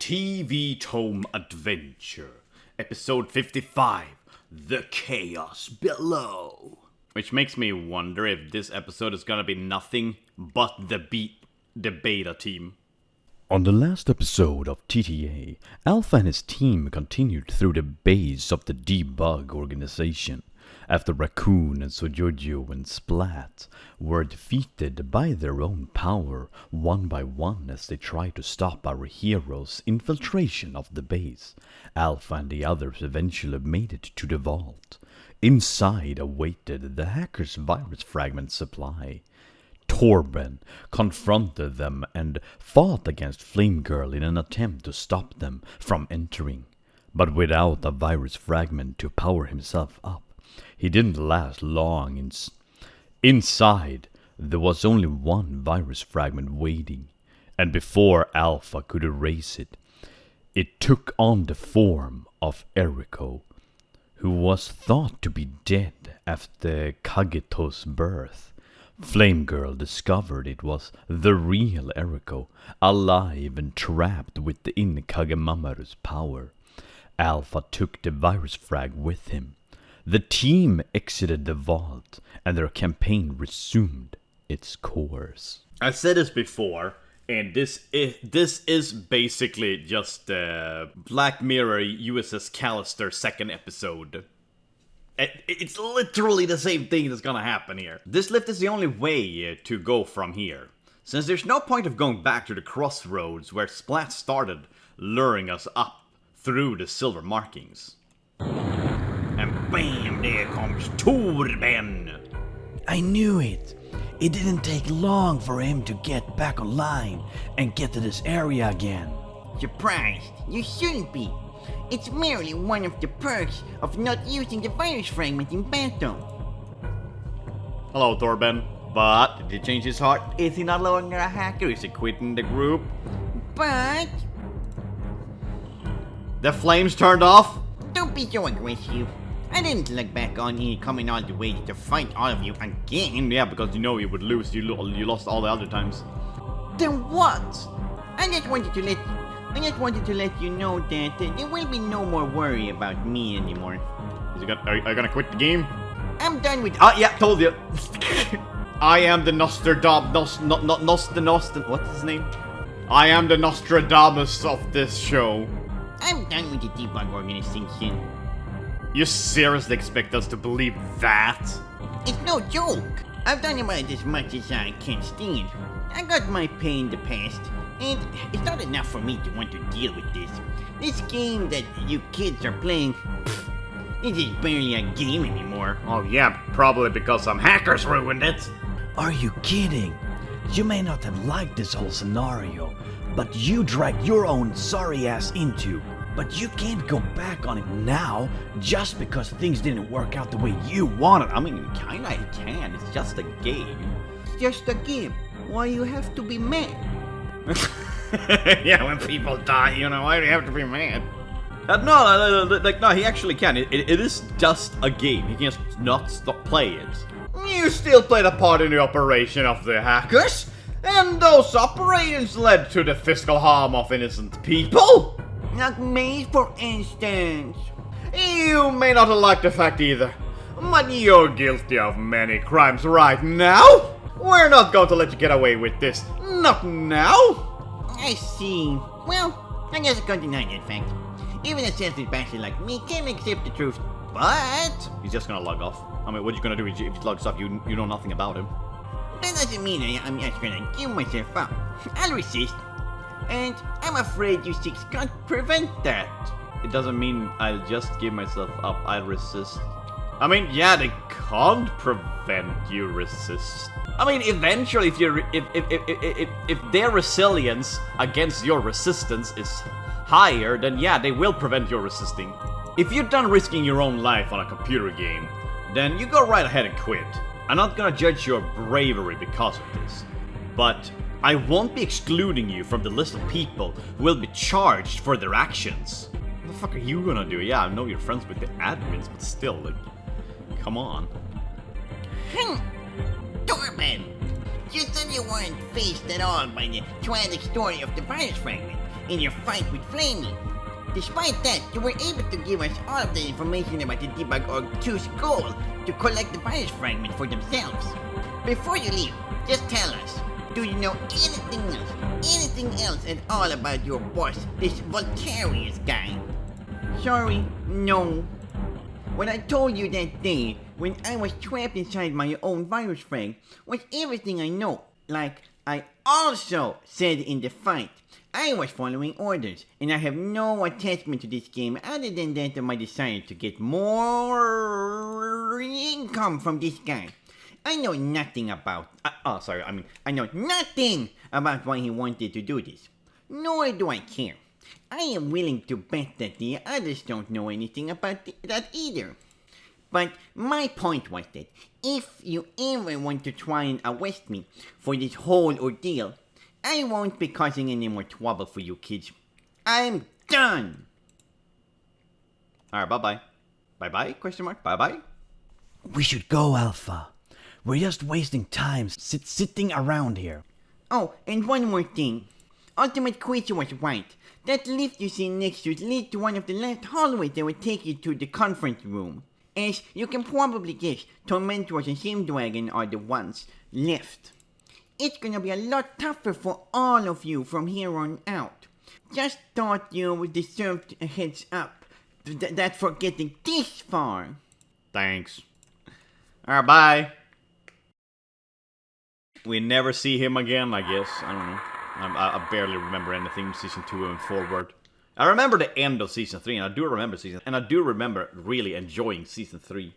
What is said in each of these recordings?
TVTome Adventure, episode 55, The Chaos Below. Which makes me wonder if this episode is gonna be nothing but the beta team. On the last episode of TTA, Alpha and his team continued through the base of the debug organization, after Raccoon and Sojojo and Splat were defeated by their own power one by one as they tried to stop our heroes' infiltration of the base. Alpha and the others eventually made it to the vault. Inside awaited the hackers' virus fragment supply. Torben confronted them and fought against Flame Girl in an attempt to stop them from entering, but without a virus fragment to power himself up, he didn't last long. Inside, there was only one virus fragment waiting, and before Alpha could erase it, it took on the form of Eriko, who was thought to be dead after Kageto's birth. Flame Girl discovered it was the real Eriko, alive and trapped within Kagemaru's power. Alpha took the virus frag with him. The team exited the vault, and their campaign resumed its course. I said this before, and this is basically just Black Mirror USS Callister second episode. It's literally the same thing that's gonna happen here. This lift is the only way to go from here, since there's no point of going back to the crossroads where Splat started luring us up through the silver markings. And bam, there comes Torben! I knew it! It didn't take long for him to get back online and get to this area again. Surprised? You shouldn't be. It's merely one of the perks of not using the virus fragment in battle. Hello, Torben. But, did he change his heart? Is he not longer a hacker? Is he quitting the group? But... The flames turned off? don't be so aggressive. I didn't look back on you coming all the way to fight all of you again. Yeah, because you know you would lose. You lost all the other times. Then what? I just wanted to let you know that there will be no more worry about me anymore. Are you gonna quit the game? I'm done with. Yeah, told you. I am the Nostradamus. What's his name? I am the Nostradamus of this show. I'm done with the debug organization. You seriously expect us to believe that? It's no joke. I've done about as much as I can stand. I got my pay in the past, and it's not enough for me to want to deal with this. This game that you kids are playing, this is barely a game anymore. Oh yeah, probably because some hackers ruined it. Are you kidding? You may not have liked this whole scenario, but you dragged your own sorry ass into. But you can't go back on it now, just because things didn't work out the way you wanted. I mean, kinda can. It's just a game. It's just a game. Why you have to be mad? Yeah, when people die, you know, why do you have to be mad? No, he actually can. It is just a game. He can just not stop playing it. You still played a part in the operation of the hackers, and those operations led to the physical harm of innocent people. Like me, for instance. You may not have liked the fact either, but you're guilty of many crimes right now. We're not going to let you get away with this. Not now. I see. Well, I guess I can't deny that fact. Even a sensitive bastard like me can't accept the truth. But he's just gonna log off. I mean, what are you gonna do if he logs off? You know nothing about him. That doesn't mean I'm just gonna give myself up. I'll resist. And I'm afraid you six can't prevent that. It doesn't mean I'll just give myself up. I'll resist. I mean, yeah, they can't prevent you resist. I mean, eventually, if their resilience against your resistance is higher, then yeah, they will prevent your resisting. If you're done risking your own life on a computer game, then you go right ahead and quit. I'm not gonna judge your bravery because of this, but I won't be excluding you from the list of people who will be charged for their actions. What the fuck are you gonna do? Yeah, I know you're friends with the admins, but still, like, come on. Torben! You said you weren't faced at all by the tragic story of the virus fragment. in your fight with Flamey. Despite that, you were able to give us all of the information about the Debug Org 2's goal to collect the virus fragment for themselves. Before you leave, just tell us, do you know anything else at all about your boss, this Voltarius guy? Sorry, no. What I told you that day, when I was trapped inside my own virus frag, was everything I know. Like I also said in the fight, I was following orders, and I have no attachment to this game other than that of my desire to get more income from this guy. I know nothing about, I know nothing about why he wanted to do this. Nor do I care. I am willing to bet that the others don't know anything about that either. But my point was that if you ever want to try and arrest me for this whole ordeal, I won't be causing any more trouble for you kids. I'm done! Alright, bye-bye. Bye-bye? Question mark? Bye-bye? We should go, Alpha. We're just wasting time sitting around here. Oh, and one more thing. Ultimate Creature was right. That lift you see next to it leads to one of the last hallways that will take you to the conference room. As you can probably guess, Tormentors and Simdragon are the ones left. It's gonna be a lot tougher for all of you from here on out. Just thought you deserved a heads up. That for getting this far. Thanks. Alright, bye. We never see him again, I guess. I don't know. I barely remember anything season 2 and forward. I remember the end of season 3, and I do remember really enjoying season 3.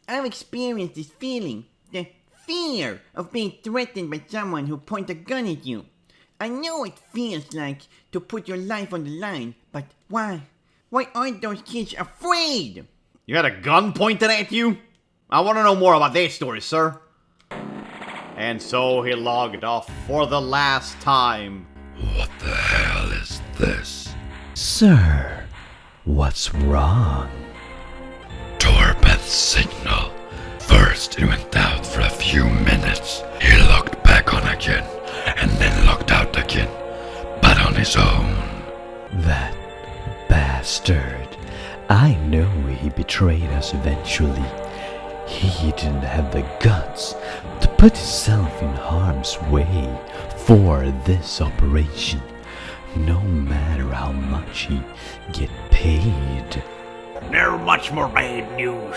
I've experienced this feeling, the fear of being threatened by someone who points a gun at you. I know it feels like to put your life on the line, but why? Why aren't those kids afraid? You had a gun pointed at you? I want to know more about their story, sir. And so he logged off for the last time. What the hell is this? Sir, what's wrong? Torment's signal. First it went out for a few minutes. He logged back on again, and then logged out again, but on his own. That bastard. I know he betrayed us eventually. He didn't have the guts to put himself in harm's way for this operation, no matter how much he get paid. There's much more bad news.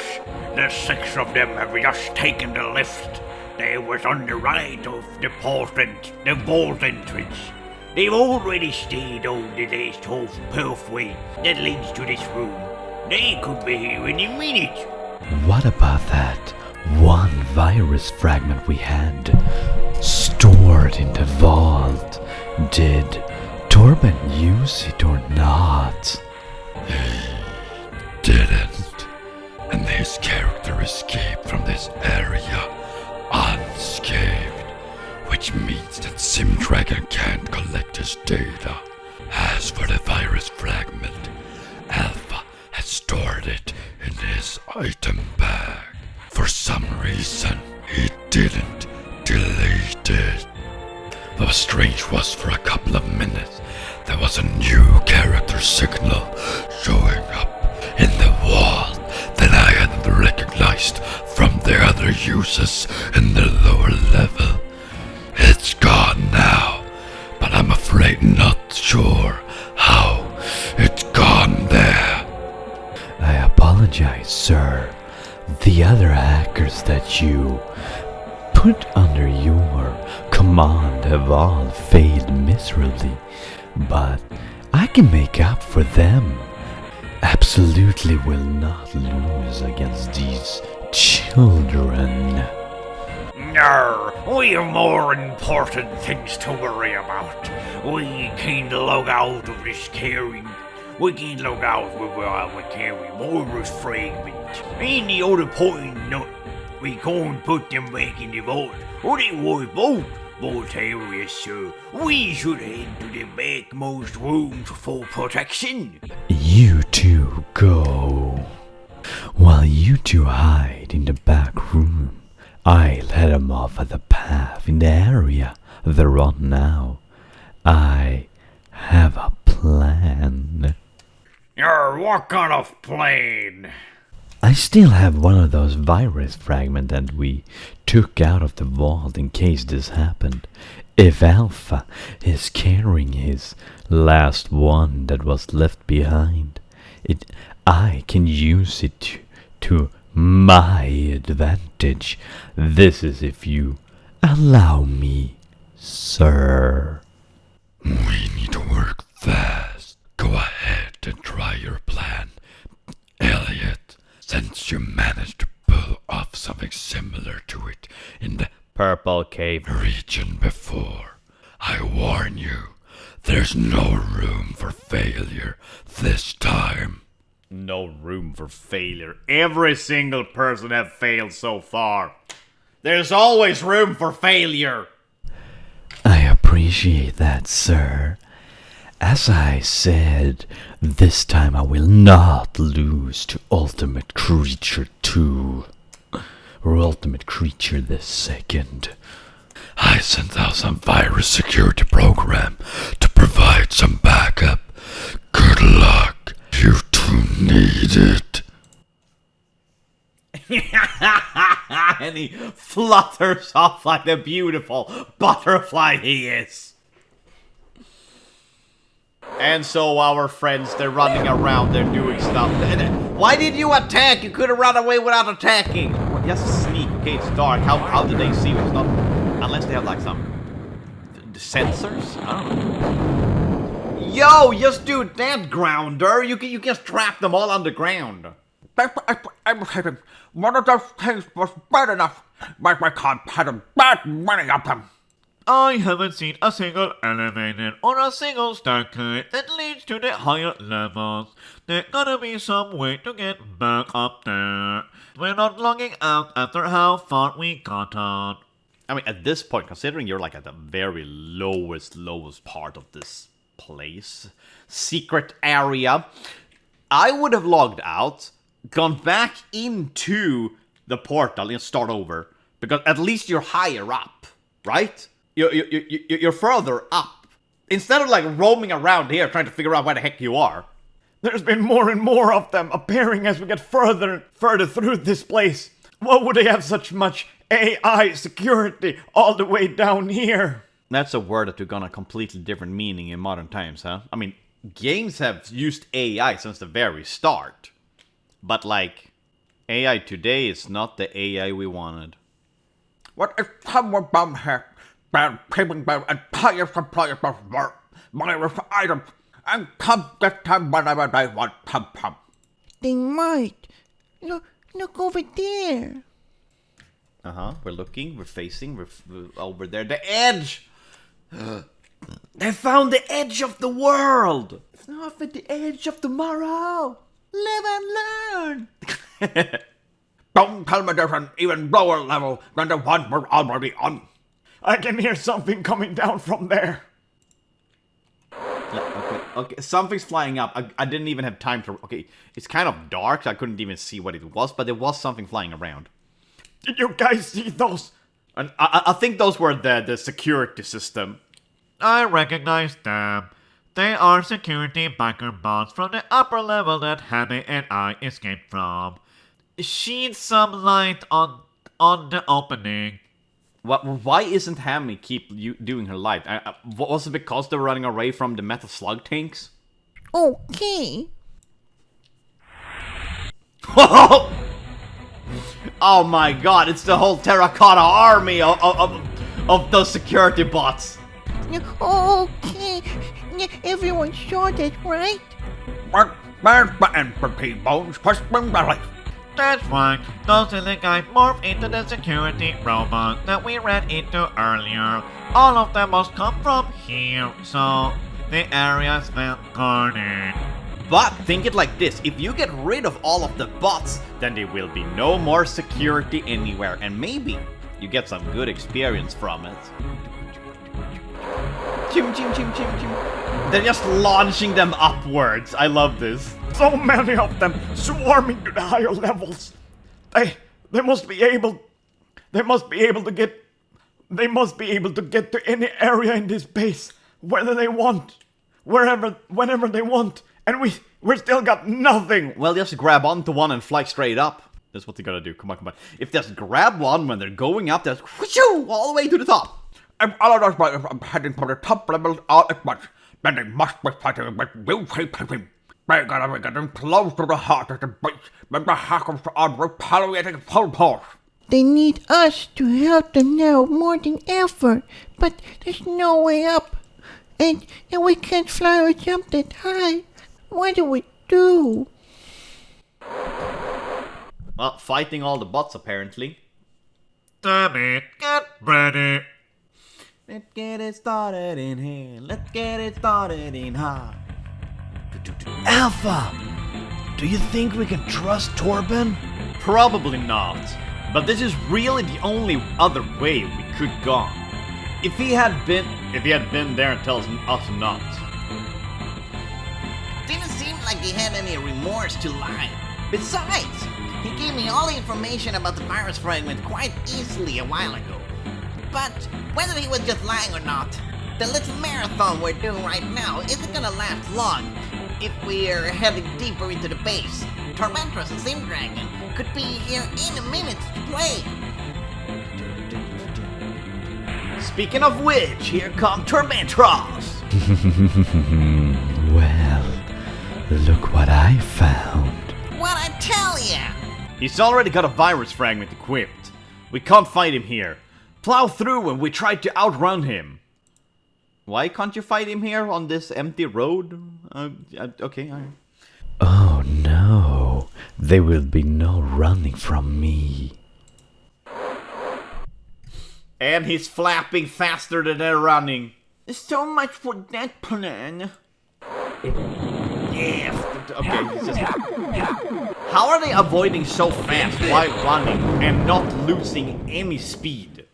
The 6 of them have just taken the lift. They was on the right of the vault entrance. They've already stayed on the last half pathway that leads to this room. They could be here any minute. What about that one virus fragment we had stored in the vault? Did Torben use it or not? He didn't. And his character escaped from this area unscathed, which means that Simdragon can't collect his data. As for the virus fragment, Alpha had stored it in his item bag. For some reason, he didn't delete it. Though strange was, for a couple of minutes, there was a new character signal showing up in the wall that I hadn't recognized from the other users in the lower level. It's gone now, but I'm afraid not sure how it's gone there. I apologize, sir. The other hackers that you put under your command have all failed miserably, but I can make up for them. Absolutely will not lose against these children. No, we have more important things to worry about. We can't log out of this carrying. We can't log out while we carry virus fragments. And the other point, no, we can't put them back in the vault, or they wipe out Voltarius, so we should head to the backmost rooms for protection. You two go. While you two hide in the back room, I'll head them off at the path in the area they're on now. I have a plan. plan. What kind of plane? I still have one of those virus fragments that we took out of the vault in case this happened. If Alpha is carrying his last one that was left behind, I can use it to my advantage. This is if you allow me, sir. We need to work fast. Go ahead and try your plan, Elliot. Since you managed to pull off something similar to it in the Purple Cave region before, I warn you, there's no room for failure this time. No room for failure. Every single person have failed so far. There's always room for failure. I appreciate that, sir. As I said, this time I will not lose to Ultimate Creature 2. Or Ultimate Creature the Second. I sent out some virus security program to provide some backup. Good luck. You two need it. And he flutters off like the beautiful butterfly he is. And so our friends, they're running around, they're doing stuff. Why did you attack? You could have run away without attacking. Well, just sneak. Okay, it's dark. How did they see you? It's not... Unless they have like some... sensors? I don't know. Yo, just do that, Grounder. You can just trap them all underground. One of those things was bad enough. But we can't have that many of them. I haven't seen a single elevator or a single staircase that leads to the higher levels. There gotta be some way to get back up there. We're not logging out after how far we got on. I mean, at this point, considering you're like at the very lowest part of this place, secret area, I would have logged out, gone back into the portal and start over. Because at least you're higher up, right? You're further up. Instead of like roaming around here trying to figure out where the heck you are. There's been more and more of them appearing as we get further and further through this place. Why would they have such much AI security all the way down here? That's a word that took on a completely different meaning in modern times, huh? I mean, games have used AI since the very start. But like, AI today is not the AI we wanted. What is someone bomb here? Bad people and players and players work. Minus items. And come get time whenever they want pump pump. They might. Look over there. We're looking, we're facing, we're over there. The edge! They found the edge of the world! It's not at the edge of tomorrow! Live and learn! Don't tell me there's an even lower level than the one we're already on. I can hear something coming down from there. Yeah, okay, something's flying up. I didn't even have time to... Okay, it's kind of dark, so I couldn't even see what it was, but there was something flying around. Did you guys see those? And I think those were the security system. I recognize them. They are security biker bots from the upper level that Hammy and I escaped from. Shed some light on the opening. Why isn't Hammy keep doing her light? Was it because they were running away from the metal slug tanks? Okay. Oh my god, it's the whole terracotta army of those security bots. Okay. Everyone saw that, right? Where's my empathy bones? Question belly. That's right, those silly guys morphed into the security robot that we ran into earlier. All of them must come from here, so the area's well guarded. But think it like this, if you get rid of all of the bots, then there will be no more security anywhere, and maybe you get some good experience from it. Chim chim chim chim chim. They're just launching them upwards. I love this. So many of them swarming to the higher levels. They must be able to get to any area in this base, whether they want. whenever they want, and we still got nothing. Well, just grab onto one and fly straight up. That's what they gotta do. Come on. If just grab one when they're going up, just whooshoo, all the way to the top. I'm heading for the top level all at once. Then they must be fighting with will fighting. We're get them close to the heart of the base. When the hackers are retaliating full force. They need us to help them now more than ever, but there's no way up. And we can't fly or jump that high. What do we do? Well, fighting all the bots apparently. Damn it, get ready. Let's get it started in here. Let's get it started in high. Alpha! Do you think we can trust Torben? Probably not. But this is really the only other way we could go. If he had been there and tells us not. Didn't seem like he had any remorse to lie. Besides, he gave me all the information about the virus fragment quite easily a while ago. But whether he was just lying or not, the little marathon we're doing right now isn't gonna last long. If we're heading deeper into the base, Tormentros and Sim Dragon could be here in a minute to play. Speaking of which, here come Tormentros. Well, look what I found. What I tell ya? He's already got a virus fragment equipped. We can't fight him here. Plow through and we try to outrun him. Why can't you fight him here on this empty road? Okay, alright. Oh no, there will be no running from me. And he's flapping faster than they're running. So much for that plan. Yes. Okay, he's just... How are they avoiding so fast while running and not losing any speed?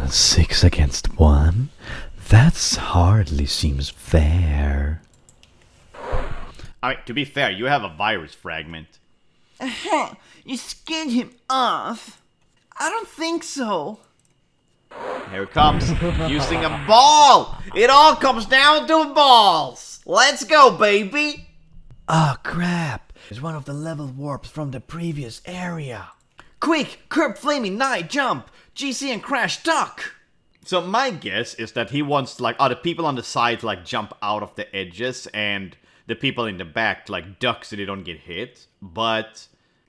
6 against 1? That's hardly seems fair. I mean, to be fair, you have a virus fragment. You scared him off? I don't think so. Here it comes, using a ball! It all comes down to balls! Let's go, baby! Oh crap! It's one of the level warps from the previous area. Quick! Curb Flaming Knight, jump! GC and Crash duck! So my guess is that he wants, like, the people on the side to, like, jump out of the edges and the people in the back to, like, duck so they don't get hit. But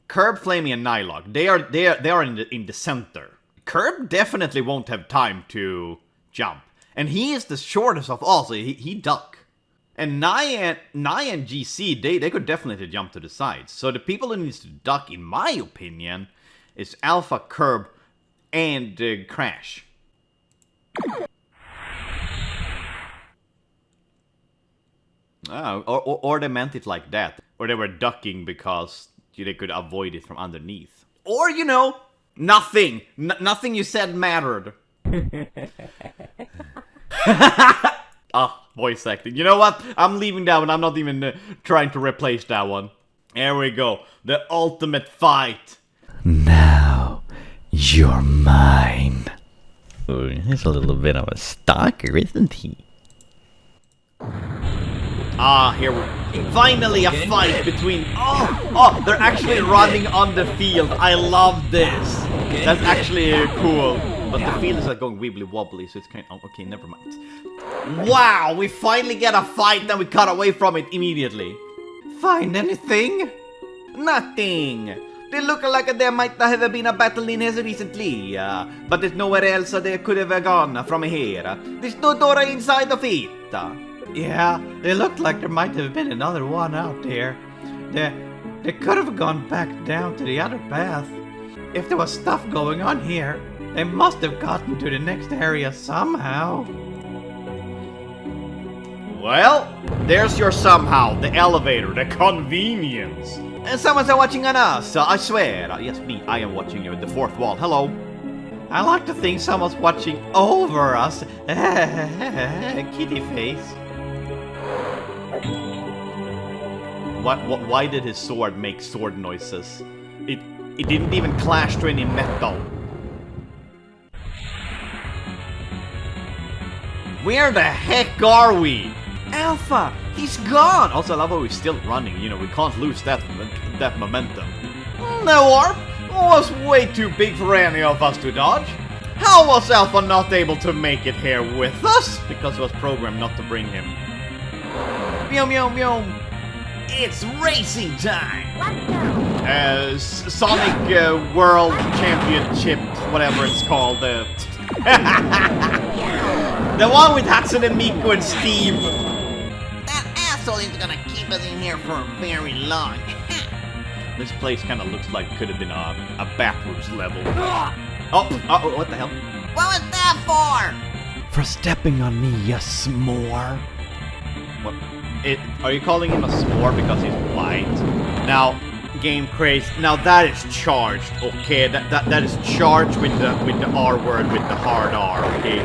Curb, Flaming, and Nylog, they are in the center. Curb definitely won't have time to jump. And he is the shortest of all, so he duck. And Nye and GC, they could definitely jump to the sides. So the people who needs to duck, in my opinion, is Alpha, Curb, and Crash. Or they meant it like that. Or they were ducking because they could avoid it from underneath. Or, you know, nothing. Nothing you said mattered. Voice acting. You know what? I'm leaving that one. I'm not even trying to replace that one. There we go. The ultimate fight. Now, you're mine. Oh, he's a little bit of a stalker, isn't he? Here we finally a fight between... Oh, they're actually running on the field. I love this. That's actually cool. But the field is like going wibbly wobbly, so it's kind of... okay, never mind. Wow, we finally get a fight, then we cut away from it immediately. Find anything? Nothing. They look like there might have been a battle in here recently, but there's nowhere else they could have gone from here. There's no door inside of it. Yeah, they looked like there might have been another one out there. They could have gone back down to the other path. If there was stuff going on here, they must have gotten to the next area somehow. Well, there's your somehow, the elevator, the convenience. And someone's watching on us, I swear. Yes, me, I am watching you at the fourth wall. Hello. I like to think someone's watching over us. Kitty face. Why did his sword make sword noises? It didn't even clash to any metal. Where the heck are we? Alpha! He's gone! Also, I love how he's still running. You know, we can't lose that momentum. No, Warp! Was way too big for any of us to dodge. How was Alpha not able to make it here with us? Because it was programmed not to bring him. Meow meow meow. It's racing time! Sonic World Championship, whatever it's called. The one with Hatsune Miku and Steve. That asshole is gonna keep us in here for very long. This place kind of looks like could have been a backrooms level. Oh, what the hell? What was that for? For stepping on me, you s'more. What? Are you calling him a s'more because he's white? Now, Game Craze. Now that is charged, okay? That is charged with the R word, with the hard R, okay?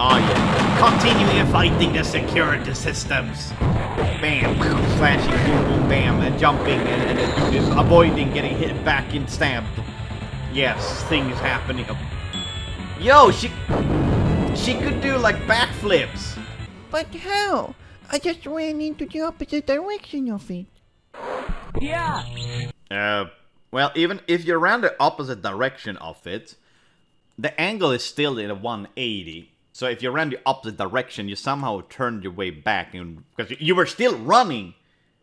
Oh yeah. Continuing fighting the security systems. Bam, slashing, boom, boom, bam, and jumping, and avoiding getting hit back and stabbed. Yes, things happening. Yo, she could do like backflips. But how? I just ran into the opposite direction of it. Well, even if you ran the opposite direction of it, the angle is still in a 180. So if you ran the opposite direction, you somehow turned your way back, because you were still running.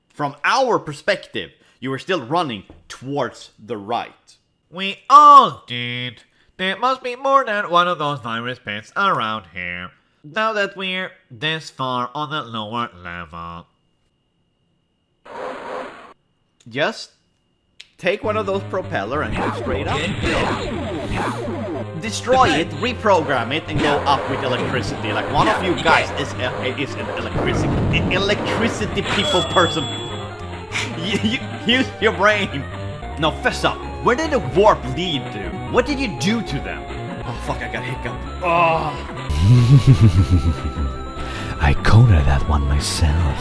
From our perspective, you were still running towards the right. We all did. There must be more than one of those virus pits around here. Now that we're this far on the lower level. Just take one of those propeller and go straight up. Destroy it, reprogram it, and go up with electricity. Like one of you guys is an electricity people person. Use your brain. Now, fess up. Where did the warp lead to? What did you do to them? Oh fuck! I got hiccup. Oh. I corner that one myself.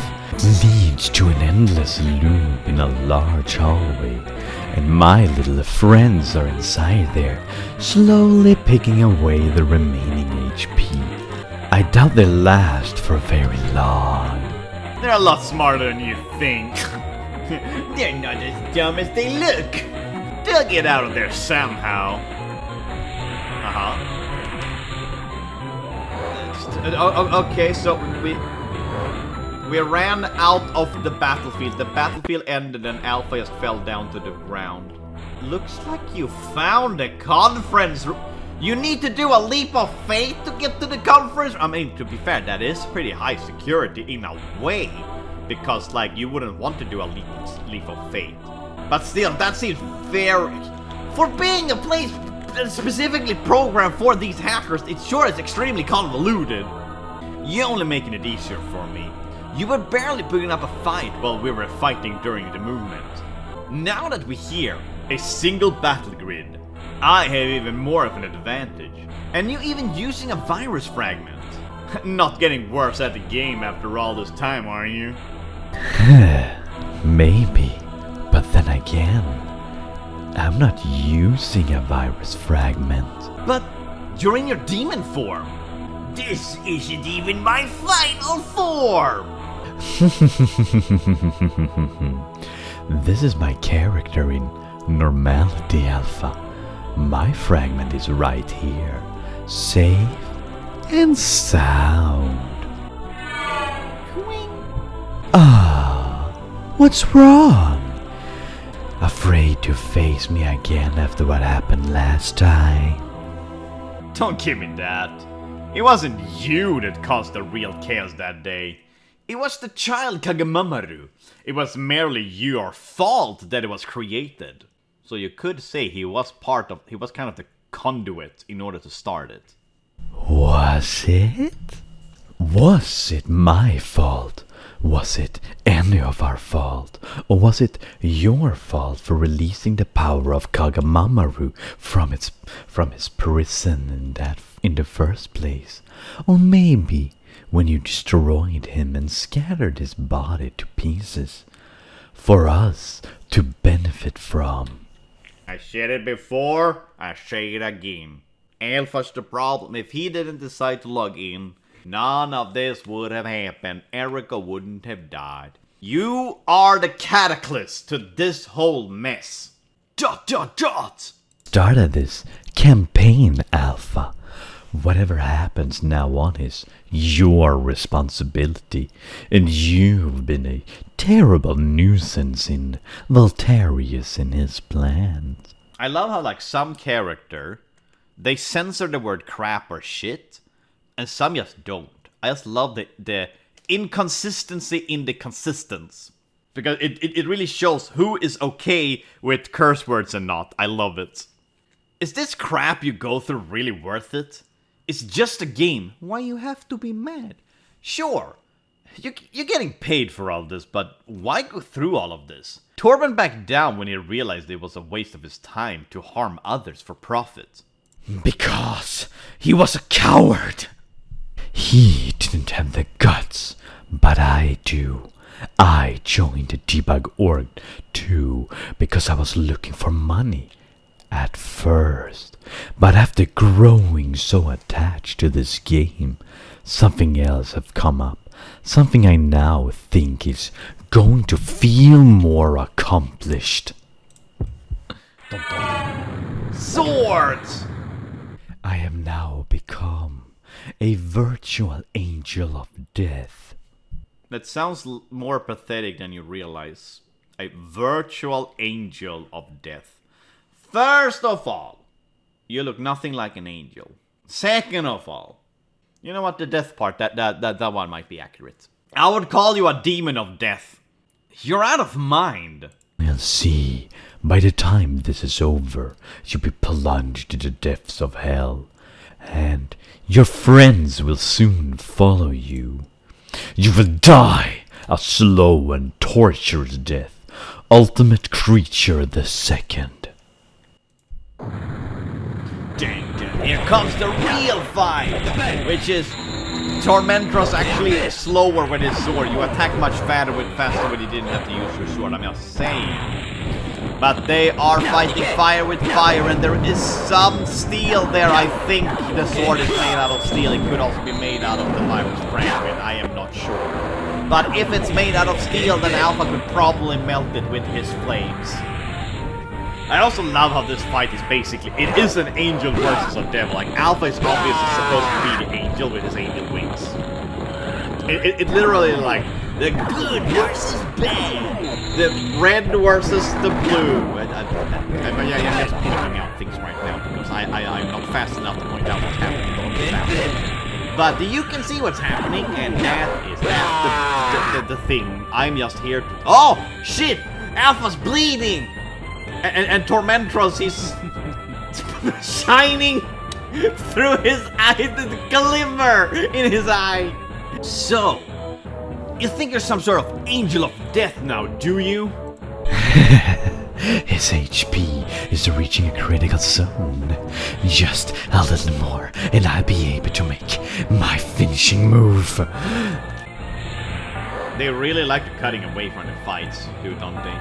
Leads to an endless loop in a large hallway, and my little friends are inside there, slowly picking away the remaining HP. I doubt they'll last for very long. They're a lot smarter than you think. They're not as dumb as they look. They'll get out of there somehow. Okay, so we ran out of the battlefield. The battlefield ended and Alpha just fell down to the ground. Looks like you found a conference room. You need to do a leap of faith to get to the conference. I mean, to be fair, that is pretty high security in a way, because like you wouldn't want to do a leap of faith. But still, that seems very, for being a place specifically programmed for these hackers, it sure is extremely convoluted. You're only making it easier for me. You were barely putting up a fight while we were fighting during the movement. Now that we hear a single battle grid, I have even more of an advantage. And you even using a virus fragment. Not getting worse at the game after all this time, are you? Maybe, but then again, I'm not using a virus fragment. But you're in your demon form. This isn't even my final form! This is my character in Normality Alpha. My fragment is right here, safe and sound. Ah, what's wrong? Afraid to face me again after what happened last time? Don't give me that. It wasn't you that caused the real chaos that day. It was the child Kagamaru. It was merely your fault that it was created. So you could say he was kind of the conduit in order to start it. Was it? Was it my fault? Was it any of our fault? Or was it your fault for releasing the power of Kagamaru from his prison in the first place? Or maybe when you destroyed him and scattered his body to pieces for us to benefit from? I said it before, I say it again. Alpha's the problem. If he didn't decide to log in, none of this would have happened. Erica wouldn't have died. You are the catalyst to this whole mess. ... Started this campaign, Alpha. Whatever happens now on is your responsibility, and you've been a terrible nuisance in Voltarius and his plans. I love how, like, some character, they censor the word crap or shit, and some just don't. I just love the inconsistency in the consistence. Because it really shows who is okay with curse words and not. I love it. Is this crap you go through really worth it? It's just a game. Why you have to be mad? Sure, you're getting paid for all this, but why go through all of this? Torben backed down when he realized it was a waste of his time to harm others for profit. Because he was a coward. He didn't have the guts, but I do. I joined the debug org too because I was looking for money at first. But after growing so attached to this game, something else have come up. Something I now think is going to feel more accomplished. Swords! I have now become a virtual angel of death. That sounds more pathetic than you realize. A virtual angel of death. First of all, you look nothing like an angel. Second of all, you know what, the death part, that one might be accurate. I would call you a demon of death. You're out of mind. We'll see. By the time this is over, you'll be plunged into the depths of hell. And your friends will soon follow you. You will die a slow and torturous death. Ultimate Creature the Second. Here comes the real fight, which is Tormentros actually slower with his sword. You attack much faster when you didn't have to use your sword. I'm just saying. But they are fighting fire with fire, and there is some steel there. I think the sword is made out of steel. It could also be made out of the virus fragment. I am not sure. But if it's made out of steel, then Alpha could probably melt it with his flames. I also love how this fight is basically, it is an angel versus a devil. Like, Alpha is obviously supposed to be the angel with his angel wings. It literally like, the good versus bad. The red versus the blue. I'm just pointing out things right now because I'm not fast enough to point out what's happening. But you can see what's happening, and that's the thing. I'm just here to... Oh, shit! Alpha's bleeding! And Tormentros, he's shining through his eye, the glimmer in his eye. So, you think you're some sort of angel of death now, do you? His HP is reaching a critical zone. Just a little more, and I'll be able to make my finishing move. They really like cutting away from the fights, don't they?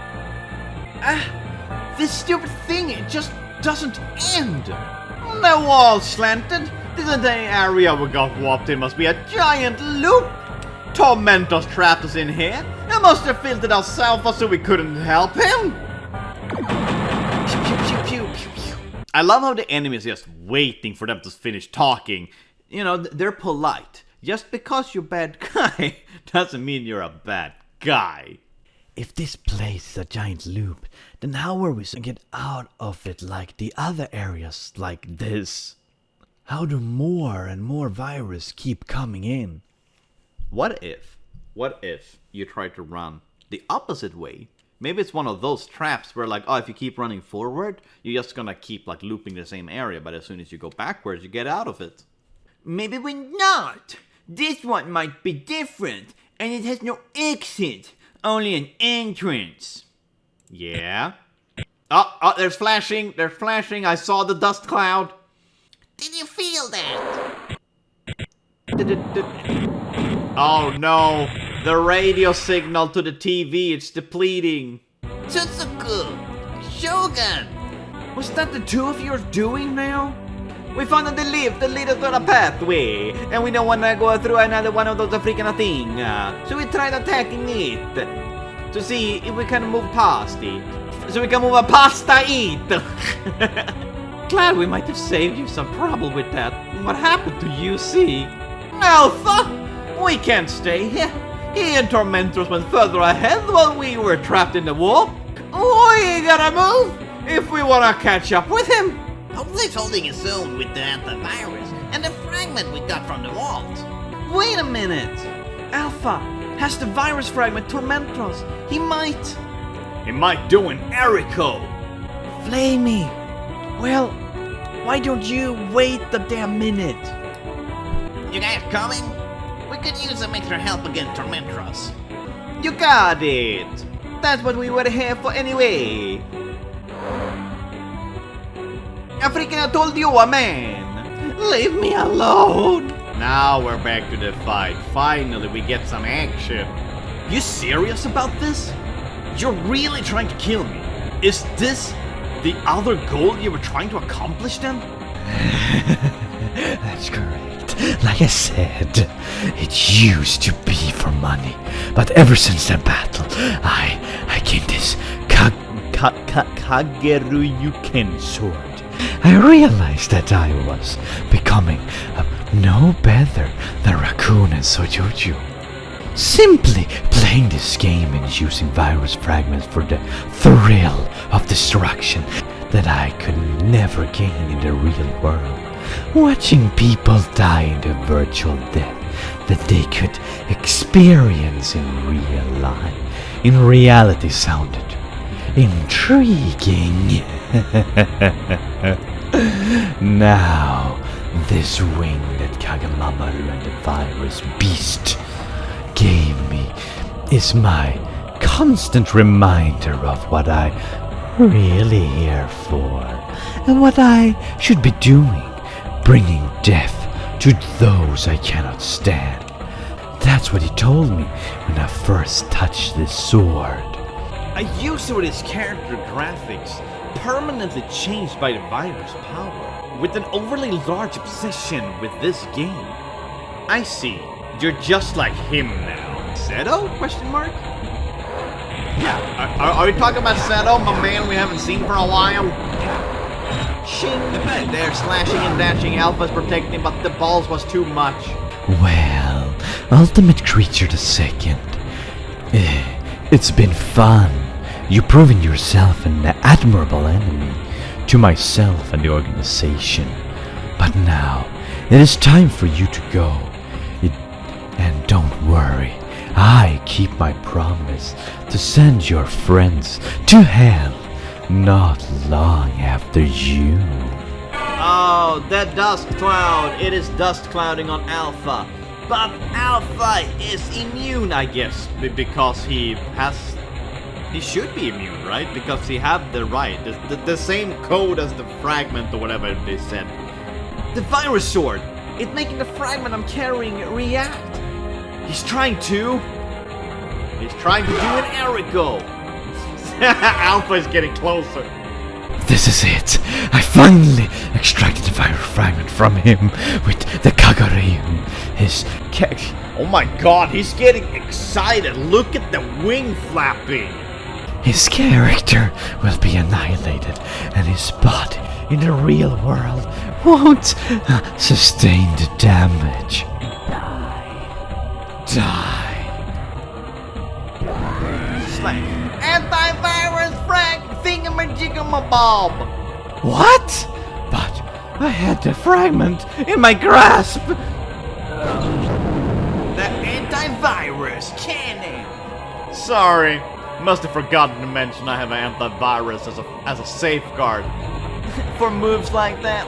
This stupid thing, it just doesn't end. The wall slanted. This entire area we got warped in must be a giant loop. Tormentos trapped us in here. He must have filtered us alpha so we couldn't help him. Pew, pew, pew, pew, pew, pew. I love how the enemy is just waiting for them to finish talking. You know, they're polite. Just because you're a bad guy doesn't mean you're a bad guy. If this place is a giant loop, then how are we to get out of it like the other areas like this? How do more and more virus keep coming in? What if you try to run the opposite way? Maybe it's one of those traps where, like, oh, if you keep running forward, you're just gonna keep, like, looping the same area, but as soon as you go backwards, you get out of it. Maybe we're not. This one might be different, and it has no exit. Only an entrance. Yeah. Oh, there's flashing. There's flashing. I saw the dust cloud. Did you feel that? Oh no. The radio signal to the TV, it's depleting. Tsutsuku! Shogun! Was that the two of you doing now? We found the lift that leads us to the pathway, and we don't want to go through another one of those freaking things. So we tried attacking it to see if we can move past it. So we can move past it. Glad we might have saved you some trouble with that. What happened to you, see? Alpha! We can't stay here. He and Tormentors went further ahead while we were trapped in the wall. We gotta move if we wanna catch up with him. Hopefully holding his own with the antivirus and the fragment we got from the vault. Wait a minute! Alpha has the virus fragment Tormentros. He might do an Erico. Flamey. Well, why don't you wait the damn minute? You guys coming? We could use some extra help against Tormentros. You got it. That's what we were here for anyway. I freaking told you, man! Leave me alone! Now we're back to the fight. Finally, we get some action. You serious about this? You're really trying to kill me? Is this the other goal you were trying to accomplish then? That's correct. Like I said, it used to be for money, but ever since that battle, I gained this Kageruyuken sword. I realized that I was becoming no better than Raccoon and Sojoju. Simply playing this game and using virus fragments for the thrill of destruction that I could never gain in the real world. Watching people die in the virtual death that they could experience in real life, in reality sounded intriguing. Now, this wing that Kagamaru and the virus beast gave me is my constant reminder of what I'm really here for and what I should be doing, bringing death to those I cannot stand. That's what he told me when I first touched this sword. A user with his character graphics permanently changed by the virus power, with an overly large obsession with this game. I see. You're just like him now. Seto? Question mark? Yeah. Are we talking about Seto, my man we haven't seen for a while? Shing! They're slashing and dashing. Alpha's protecting, but the balls was too much. Well, Ultimate Creature the Second. It's been fun. You've proven yourself an admirable enemy to myself and the organization. But now, it is time for you to go. And don't worry, I keep my promise to send your friends to hell not long after you. Oh, that dust cloud. It is dust clouding on Alpha. But Alpha is immune, I guess, because he should be immune, right? Because he have the right, the same code as the fragment or whatever they said. The virus sword, it's making the fragment I'm carrying react. He's trying to do an Erico. Alpha is getting closer. This is it. I finally extracted the virus fragment from him with the Kagarayan. Oh my god, he's getting excited. Look at the wing flapping. His character will be annihilated, and his body in the real world won't sustain the damage. Die. Slang. Antivirus frag thingamajiggamabob. What? But I had the fragment in my grasp. The antivirus cannon. Sorry. Must have forgotten to mention I have an antivirus as a safeguard. For moves like that,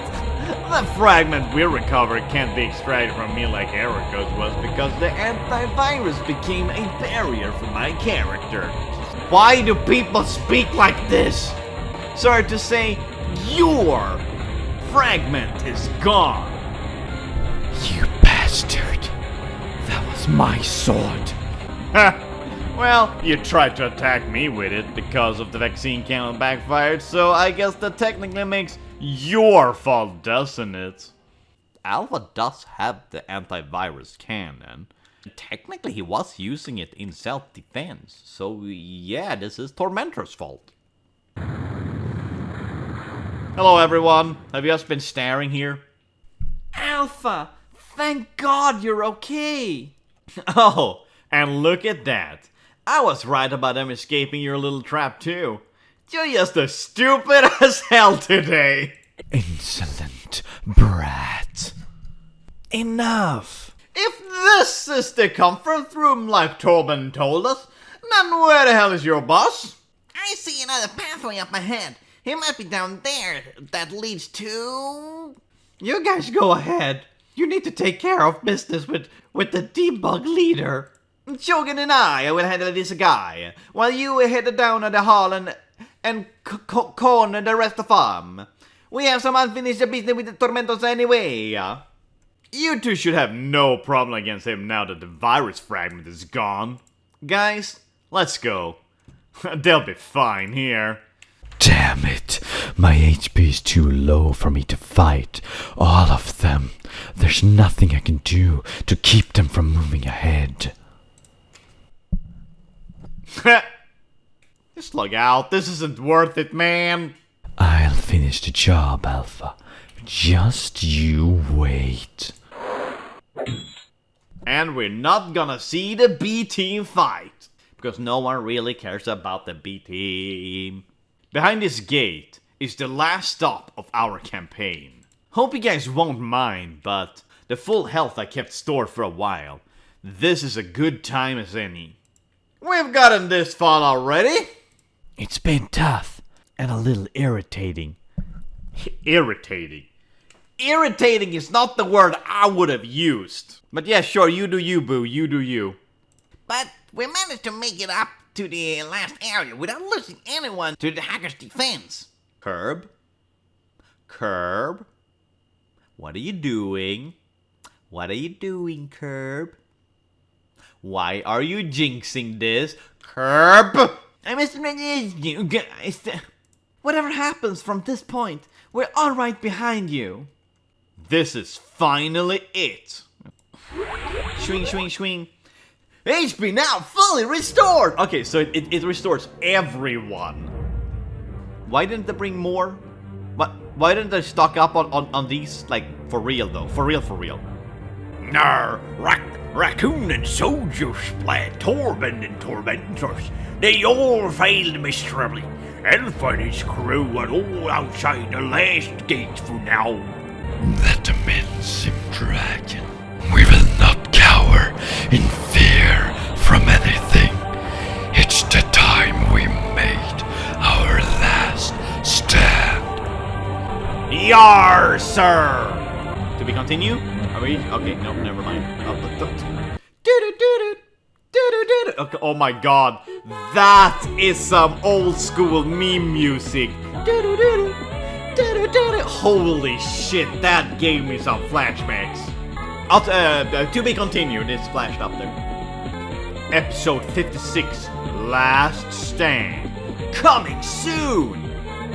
the fragment we recovered can't be extracted from me like Erico's was because the antivirus became a barrier for my character. Why do people speak like this? Sorry to say, your fragment is gone. You bastard. That was my sword. Well, you tried to attack me with it because of the vaccine cannon backfired, so I guess that technically makes your fault, doesn't it? Alpha does have the antivirus cannon. Technically, he was using it in self-defense. So, yeah, this is Tormentor's fault. Hello, everyone. Have you just been staring here? Alpha, thank God you're okay. Oh, and look at that. I was right about them escaping your little trap, too. You're just as stupid as hell today. Insolent brat. Enough. If this is the conference room like Tobin told us, then where the hell is your boss? I see another pathway up ahead. He might be down there. That leads to... You guys go ahead. You need to take care of business with the debug leader. Shogun and I will handle this guy, while you head down to the hall and corner the rest of them. We have some unfinished business with the Tormentors anyway. You two should have no problem against him now that the virus fragment is gone. Guys, let's go. They'll be fine here. Damn it. My HP is too low for me to fight. All of them. There's nothing I can do to keep them from moving ahead. Just log out. This isn't worth it, man. I'll finish the job, Alpha. Just you wait. And we're not gonna see the B-team fight, because no one really cares about the B-team. Behind this gate is the last stop of our campaign. Hope you guys won't mind, but the full health I kept stored for a while. This is a good time as any. We've gotten this far already. It's been tough and a little irritating. Irritating? Irritating is not the word I would have used. But yeah, sure, you do you, boo, you do you. But we managed to make it up to the last area without losing anyone to the hacker's defense. Curb? Curb? What are you doing? What are you doing, Curb? Why are you jinxing this? Curb! Whatever happens from this point, we're all right behind you. This is finally it. Swing, swing, swing. HP now fully restored! Okay, so it restores everyone. Why didn't they bring more? Why didn't they stock up on these, like, for real though? For real. Nar, Raccoon and Soldier Splat, Torben and Tormentors, they all failed miserably. Alpha and his crew are all outside the last gate for now. That immense dragon. We will not cower in fear from anything. It's the time we made our last stand. Yar, sir! To be continue? Are we? Okay, no, never mind. Okay, oh my god. That is some old school meme music. Holy shit, that gave me some flashbacks. To be continued, it's flashed up there. Episode 56, Last Stand. Coming soon!